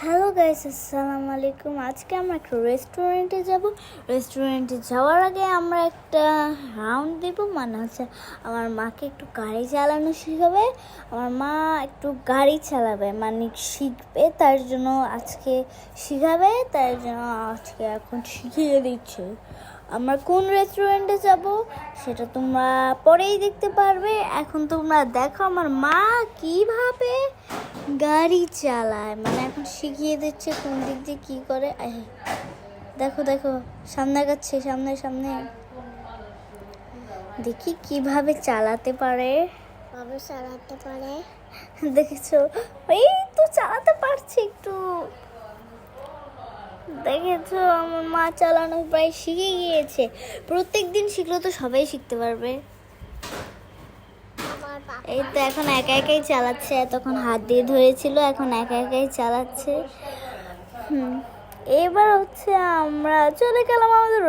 Hello guys, আসসালামু আলাইকুম। আজকে আমরা একটা রেস্টুরেন্টে যাব। রেস্টুরেন্টে যাওয়ার আগে আমরা একটা রাউন্ড দেব, মানে হচ্ছে আমার মাকে একটু গাড়ি চালানো শেখাবে। আমার মা একটু গাড়ি চালাবে, মানে শিখবে, তার জন্য আজকে শিখাবে, তার জন্য আজকে এখন শিখিয়ে দিচ্ছে। আমরা কোন রেস্টুরেন্টে যাব সেটা তোমরা পরেই দেখতে পারবে। এখন তোমরা দেখো আমার মা কিভাবে গাড়ি চালায়, মানে এখন শিখিয়ে দিচ্ছে কোন দিক দিয়ে কী করে। দেখো দেখো, সামনে যাচ্ছে, সামনে সামনে দেখি কিভাবে চালাতে পারে। দেখেছো, এই তো চালাতে পারছে একটু। দেখেছো, আমার মা চালানো প্রায় শিখে গিয়েছে। প্রত্যেক দিন শিখলে তো সবাই শিখতে পারবে। এই তো এখন একা একাই চালাচ্ছে, তখন হাত দিয়ে ধরেছিল, এখন একা একাই চালাচ্ছে। এবার হচ্ছে আমরা চলে গেলাম আমাদের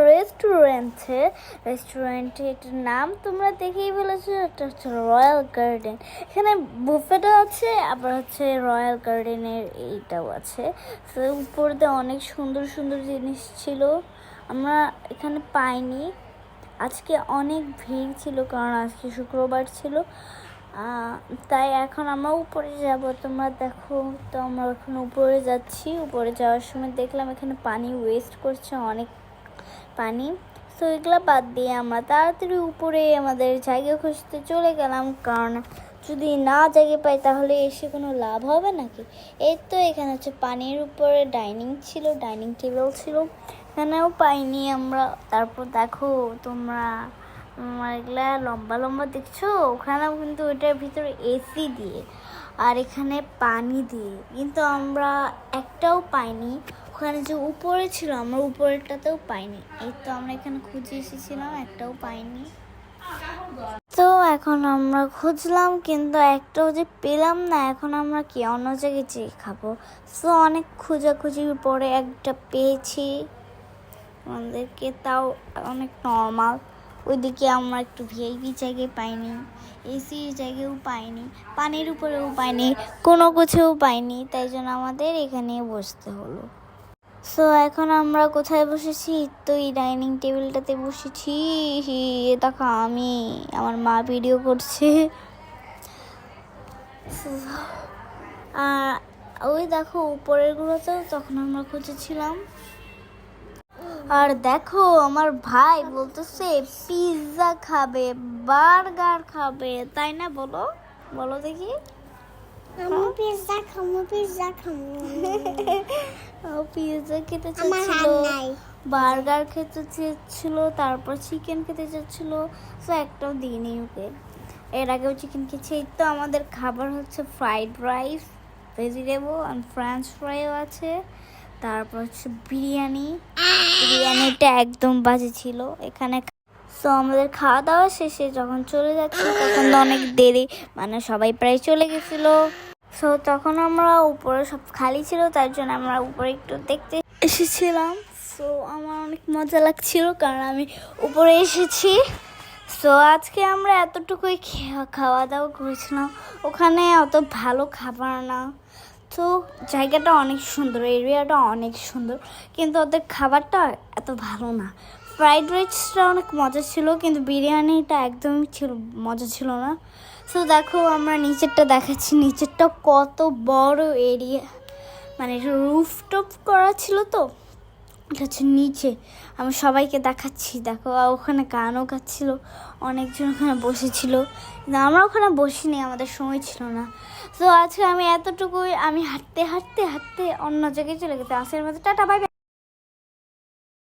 রেস্টুরেন্টের নাম তোমরা দেখেই ফেলেছো, এটা হচ্ছে রয়্যাল গার্ডেন। এখানে বুফেটা আছে, আবার হচ্ছে রয়্যাল গার্ডেনের এইটাও আছে। তো উপর দিয়ে অনেক সুন্দর সুন্দর জিনিস ছিল, আমরা এখানে পাইনি। আজকে অনেক ভিড় ছিল, কারণ আজকে শুক্রবার ছিল। তাই এখন আমরা উপরে যাব, তোমরা দেখো। তো আমরা এখন উপরে যাচ্ছি। উপরে যাওয়ার সময় দেখলাম এখানে পানি ওয়েস্ট করছে, অনেক পানি। তো এগুলো বাদ দিয়ে আমরা তাড়াতাড়ি উপরে আমাদের জায়গা খুঁজতে চলে গেলাম, কারণ যদি না জায়গা পাই তাহলে এসে কোনো লাভ হবে নাকি। এই তো এখানে হচ্ছে পানির উপরে ডাইনিং টেবিল ছিল, এখানেও পাইনি আমরা। তারপর দেখো তোমরা, এগুলা লম্বা লম্বা দেখছো, ওখানেও কিন্তু ওইটার ভিতরে এসি দিয়ে আর এখানে পানি দিয়ে, কিন্তু আমরা একটাও পাইনি। ওখানে যে উপরে ছিল আমরা উপরেরটাতেও পাইনি। এই তো আমরা এখানে খুঁজে এসেছিলাম, একটাও পাইনি। তো এখন আমরা খুঁজলাম, কিন্তু একটাও যে পেলাম না। এখন আমরা কি অন্য জায়গায় যেয়ে খাবো। তো অনেক খোঁজাখুঁজির পরে একটা পেয়েছি আমাদেরকে, তাও অনেক নর্মাল। ওইদিকে আমরা একটু ভিআইপি জায়গায় পাইনি, এসির জায়গায়ও পাইনি, পানির উপরেও পাইনি, কোনো কিছুও পাইনি। তাই জন্য আমাদের এখানে বসতে হলো। সো এখন আমরা কোথায় বসেছি? তো এই ডাইনিং টেবিলটাতে বসেছি। দেখো আমি, আমার মা ভিডিও করছে। আর ওই দেখো উপরেরগুলোতেও তখন আমরা খুঁজেছিলাম। আর দেখো আমার ভাই বলতেছে পিৎজা খাবে, বার্গার খাবে, তাই না? বলো বলো দেখি। পিৎজা খামু ও পিৎজা খেতে চাচ্ছিল, বার্গার খেতে চেয়েছিল, তারপর চিকেন খেতে চাচ্ছিল। তো একটাও দিইনি ওকে। এর আগেও চিকেন খেয়েছি। এই তো আমাদের খাবার হচ্ছে ফ্রাইড রাইস, ভেজিটেবল আর ফ্রেঞ্চ ফ্রাইও আছে। তারপর হচ্ছে বিরিয়ানিটা একদম বাজে ছিল এখানে। তো আমাদের খাওয়া দাওয়া শেষে যখন চলে যাচ্ছিল তখন তো অনেক দেরি, মানে সবাই প্রায় চলে গেছিলো। সো তখন আমরা উপরে সব খালি ছিল, তার জন্য আমরা উপরে একটু দেখতে এসেছিলাম। সো আমার অনেক মজা লাগছিল, কারণ আমি উপরে এসেছি। সো আজকে আমরা এতটুকুই খাওয়া দাওয়া করেছিলাম। ওখানে অত ভালো খাবার না, তো জায়গাটা অনেক সুন্দর, এরিয়াটা অনেক সুন্দর, কিন্তু ওদের খাবারটা এত ভালো না। ফ্রাইড রাইসটা অনেক মজা ছিল, কিন্তু বিরিয়ানিটা একদমই মজা ছিল না। সো দেখো আমরা নিচেরটা দেখাচ্ছি, নিচেরটা কত বড় এরিয়া, মানে রুফটপ করা ছিল। তো এটা হচ্ছে নিচে, আমি সবাইকে দেখাচ্ছি। দেখো ওখানে গানও গাচ্ছিল, অনেকজন ওখানে বসেছিল, কিন্তু আমরা ওখানে বসিনি, আমাদের সময় ছিল না। তো আজকে আমি এতটুকুই, আমি হাঁটতে হাঁটতে হাঁটতে অন্য জায়গায় চলে গেছি। আসের মধ্যে টাটা, বাই বাই।